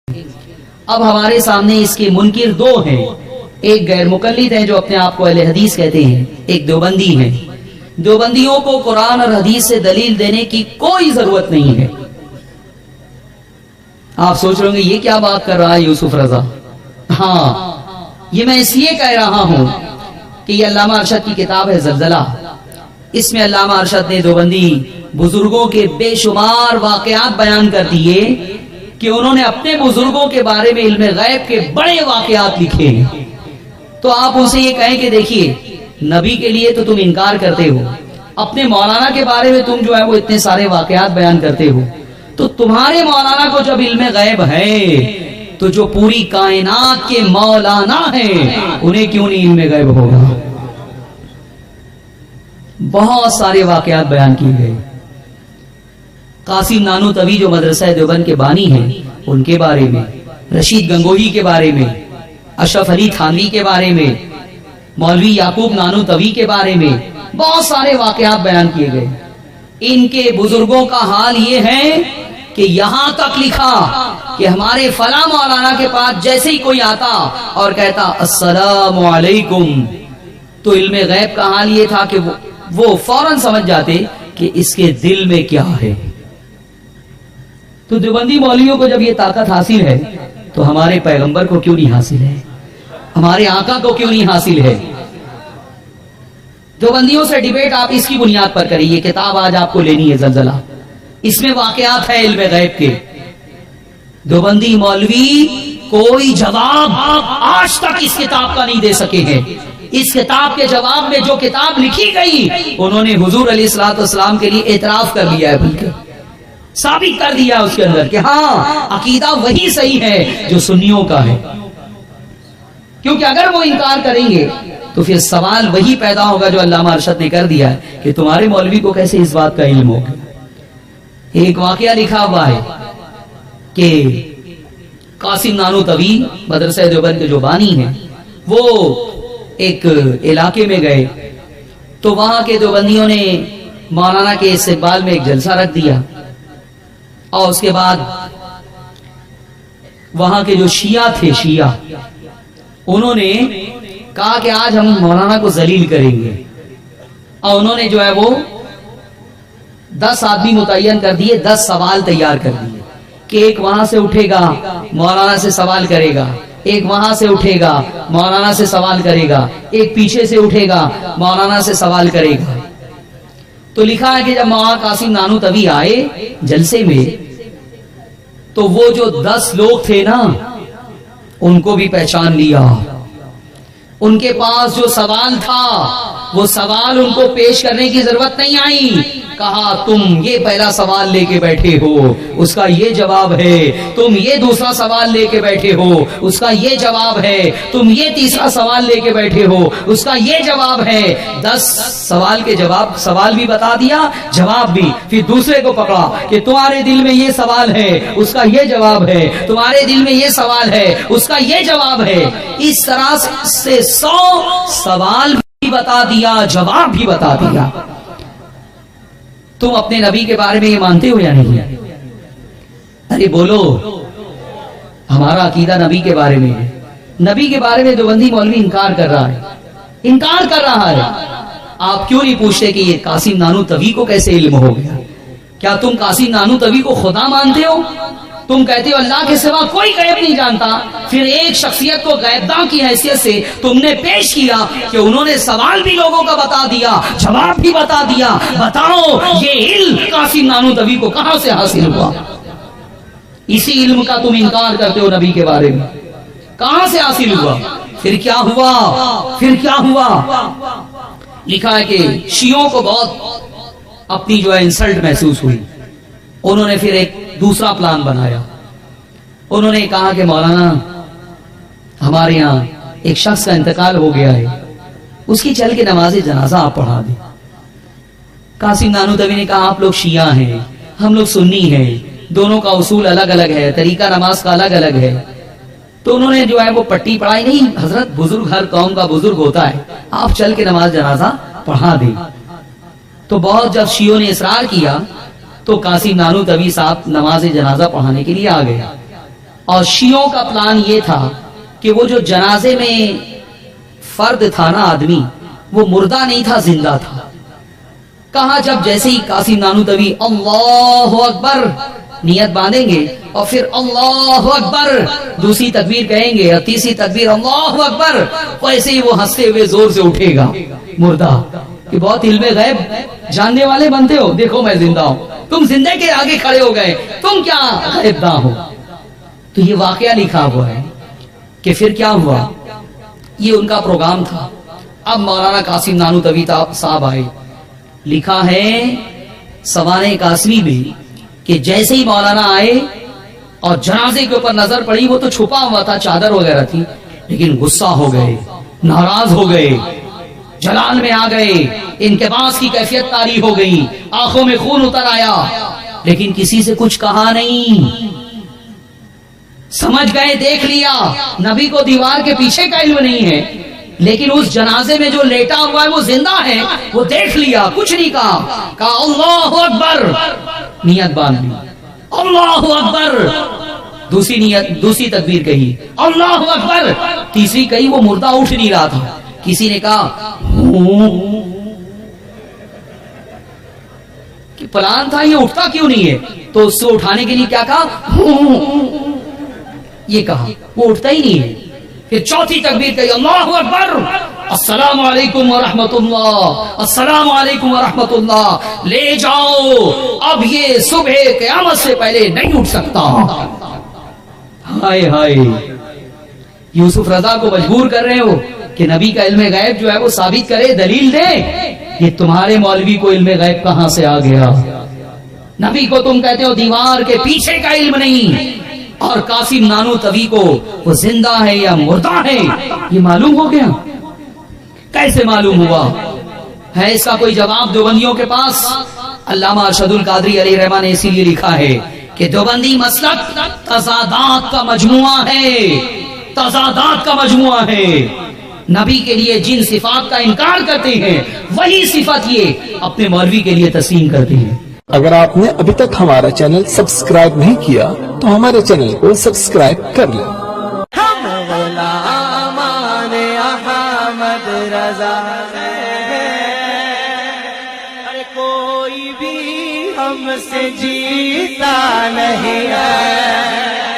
اب ہمارے سامنے اس کے منکر دو ہیں، ایک غیر مقلد ہے جو اپنے آپ کو اہل حدیث کہتے ہیں، ایک دیوبندی ہے۔ دیوبندیوں کو قرآن اور حدیث سے دلیل دینے کی کوئی ضرورت نہیں ہے۔ آپ سوچ رہے ہوں گے یہ کیا بات کر رہا ہے یوسف رضا؟ ہاں، یہ میں اس لیے کہہ رہا ہوں کہ یہ علامہ ارشد کی کتاب ہے زلزلہ۔ اس میں علامہ ارشد نے دیوبندی بزرگوں کے بے شمار واقعات بیان کر دیے کہ انہوں نے اپنے بزرگوں کے بارے میں علم غیب کے بڑے واقعات لکھے ہیں۔ تو آپ ان سے یہ کہیں کہ دیکھیے، نبی کے لیے تو تم انکار کرتے ہو، اپنے مولانا کے بارے میں تم جو ہے وہ اتنے سارے واقعات بیان کرتے ہو، تو تمہارے مولانا کو جب علم غیب ہے تو جو پوری کائنات کے مولانا ہیں انہیں کیوں نہیں علم غیب ہوگا؟ بہت سارے واقعات بیان کیے گئے۔ قاسم نانوتوی جو مدرسہ دیوبند کے بانی ہیں ان کے بارے میں، رشید گنگوہی کے بارے میں، اشرف علی تھانوی کے بارے میں، مولوی یعقوب نانوتوی کے بارے میں بہت سارے واقعات بیان کیے گئے۔ ان کے بزرگوں کا حال یہ ہے کہ یہاں تک لکھا کہ ہمارے فلاں مولانا کے پاس جیسے ہی کوئی آتا اور کہتا السلام علیکم تو علم غیب کا حال یہ تھا کہ وہ فوراً سمجھ جاتے کہ اس کے دل میں کیا ہے۔ تو دیوبندی مولویوں کو جب یہ طاقت حاصل ہے تو ہمارے پیغمبر کو کیوں نہیں حاصل ہے؟ ہمارے آقا کو کیوں نہیں حاصل ہے؟ دیوبندیوں سے ڈیبیٹ آپ اس کی بنیاد پر کریں۔ یہ کتاب آج آپ کو لینی ہے زلزلہ، اس میں واقعات ہے علم غیب کے۔ دیوبندی مولوی کوئی جواب آج تک اس کتاب کا نہیں دے سکے ہیں۔ اس کتاب کے جواب میں جو کتاب لکھی گئی انہوں نے حضور علیہ الصلوۃ والسلام کے لیے اعتراف کر لیا ہے، بلکہ ثابت کر دیا اس کے اندر کہ ہاں عقیدہ وہی صحیح ہے جو سنیوں کا ہے۔ کیونکہ اگر وہ انکار کریں گے تو پھر سوال وہی پیدا ہوگا جو علامہ ارشد نے کر دیا ہے کہ تمہارے مولوی کو کیسے اس بات کا علم ہوگا۔ ایک واقعہ لکھا ہوا ہے کہ قاسم نانوتوی مدرسہ دیوبند کے جو بانی ہیں وہ ایک علاقے میں گئے تو وہاں کے دیوبندیوں نے مولانا کے استقبال میں ایک جلسہ رکھ دیا، اور اس کے بعد وہاں کے جو شیعہ تھے، شیعہ انہوں نے کہا کہ آج ہم مولانا کو ذلیل کریں گے، اور انہوں نے جو ہے وہ 10 آدمی متعین کر دیے، 10 سوال تیار کر دیے کہ ایک وہاں سے اٹھے گا مولانا سے سوال کرے گا، ایک وہاں سے اٹھے گا مولانا سے سوال کرے گا، ایک پیچھے سے اٹھے گا مولانا سے سوال کرے گا۔ تو لکھا ہے کہ جب مولانا قاسم نانوتوی آئے جلسے میں تو وہ جو 10 لوگ تھے نا ان کو بھی پہچان لیا۔ ان کے پاس جو سوال تھا وہ سوال ان کو پیش کرنے کی ضرورت نہیں آئی، کہا تم یہ پہلا سوال لے کے بیٹھے ہو، اس کا یہ جواب ہے، تم یہ دوسرا سوال لے کے بیٹھے ہو، اس کا یہ جواب ہے، تم یہ تیسرا سوال لے کے بیٹھے ہو، اس کا یہ جواب ہے۔ 10 سوال کے جواب، سوال بھی بتا دیا، جواب بھی، پھر دوسرے کو پکڑا کہ تمہارے دل میں یہ سوال ہے، اس کا یہ جواب ہے، تمہارے دل میں یہ سوال ہے، اس کا یہ جواب ہے۔ اس طرح سے 100 سوال بھی بتا دیا، جواب بھی بتا دیا۔ تم اپنے نبی کے بارے میں یہ مانتے ہو یا نہیں؟ ارے بولو، ہمارا عقیدہ نبی کے بارے میں ہے۔ نبی کے بارے میں دیوبندی مولوی انکار کر رہا ہے، انکار کر رہا ہے۔ آپ کیوں نہیں پوچھتے کہ یہ قاسم نانوتوی کو کیسے علم ہو گیا؟ کیا تم قاسم نانوتوی کو خدا مانتے ہو؟ تم کہتے ہو اللہ کے سوا کوئی غیب نہیں جانتا، پھر ایک شخصیت کو غیب داں کی حیثیت سے تم نے پیش کیا کہ انہوں نے سوال بھی لوگوں کا بتا دیا، جواب بھی بتا دیا۔ بتاؤ یہ علم قاسم نانوتوی کو کہاں سے حاصل ہوا؟ اسی علم کا تم انکار کرتے ہو نبی کے بارے میں، کہاں سے حاصل ہوا؟ پھر کیا ہوا؟ پھر کیا ہوا؟ لکھا ہے کہ شیعوں کو بہت اپنی جو ہے انسلٹ محسوس ہوئی، انہوں نے پھر ایک دوسرا پلان بنایا۔ انہوں نے کہا کہ مولانا ہمارے یہاں ایک شخص کا انتقال ہو گیا ہے، اس کی چل کے نماز جنازہ آپ پڑھا دیں۔ قاسم نانوتوی نے کہا آپ لوگ شیعہ ہیں، ہم لوگ سنی ہیں، دونوں کا اصول الگ الگ ہے، طریقہ نماز کا الگ الگ ہے۔ تو انہوں نے جو ہے وہ پٹی پڑھائی، نہیں حضرت بزرگ ہر قوم کا بزرگ ہوتا ہے، آپ چل کے نماز جنازہ پڑھا دیں۔ تو بہت جب شیعوں نے اصرار کیا تو قاسم نانوتوی صاحب نماز جنازہ پڑھانے کے لیے آ گئے۔ اور شیعوں کا پلان یہ تھا کہ وہ جو جنازے میں فرد تھا نا آدمی، وہ مردہ نہیں تھا، زندہ تھا. کہا جب جیسے ہی قاسم نانوتوی اللہ اکبر نیت باندھیں گے اور پھر اللہ اکبر دوسری تکبیر کہیں گے اور تیسری تکبیر اللہ اکبر، ویسے ہی وہ ہنستے ہوئے زور سے اٹھے گا مردہ. کہ بہت علم غیب جاننے والے بنتے ہو، دیکھو میں زندہ ہوں، تم زندہ کے آگے کھڑے ہو گئے، تم کیا غیب داں ہو. تو یہ واقعہ لکھا ہوا ہے کہ پھر کیا ہوا. یہ ان کا پروگرام تھا. اب مولانا قاسم نانوتوی صاحب آئے. لکھا ہے سوانح قاسمی میں کہ جیسے ہی مولانا آئے اور جنازے کے اوپر نظر پڑی، وہ تو چھپا ہوا تھا، چادر وغیرہ تھی، لیکن غصہ ہو گئے، ناراض ہو گئے، جلال میں آ گئے، انقباض کی کیفیت طاری ہو گئی، آنکھوں میں خون اتر آیا، لیکن کسی سے کچھ کہا نہیں. سمجھ گئے، دیکھ لیا نبی کو دیوار کے پیچھے کا علم نہیں ہے، لیکن اس جنازے میں جو لیٹا ہوا ہے وہ زندہ ہے، وہ دیکھ لیا، کچھ نہیں کہا اللہ اکبر، نیت باندھ لی، اللہ اکبر، دوسری تکبیر کہی، اللہ اکبر، تیسری کہی. وہ مردہ اٹھ نہیں رہا تھا. کسی نے کہا کہ پلان تھا، یہ اٹھتا کیوں نہیں ہے؟ تو اس سے اٹھانے کے لیے کیا کہا؟ یہ کہا، وہ اٹھتا ہی نہیں ہے. پھر چوتھی تکبیر کہی اللہ اکبر، السلام علیکم ورحمت اللہ، السلام علیکم ورحمت اللہ، لے جاؤ، اب یہ صبح قیامت سے پہلے نہیں اٹھ سکتا. ہائے ہائے، یوسف رضا کو مجبور کر رہے ہو کہ نبی کا علم غیب جو ہے وہ ثابت کرے، دلیل دے. یہ تمہارے مولوی کو علم غیب کہاں سے آ گیا؟ نبی کو تم کہتے ہو دیوار کے پیچھے کا علم نہیں، اور قاسم نانوتوی کو وہ زندہ ہے یا مردہ ہے یہ معلوم ہو گیا. کیسے معلوم ہوا ہے؟ اس کا کوئی جواب دیوبندیوں کے پاس؟ علامہ ارشد القادری علیہ رحمہ نے اسی لیے لکھا ہے کہ دیوبندی مسلک تضادات کا مجموعہ ہے، تضادات کا مجموعہ ہے. نبی کے لیے جن صفات کا انکار کرتے ہیں وہی صفت یہ اپنے مولوی کے لیے تسلیم کرتے ہیں. اگر آپ نے ابھی تک ہمارا چینل سبسکرائب نہیں کیا تو ہمارے چینل کو سبسکرائب کر لیں. ہم غلامان احمد رضا ہیں، کوئی بھی ہم سے جیتا نہیں ہے.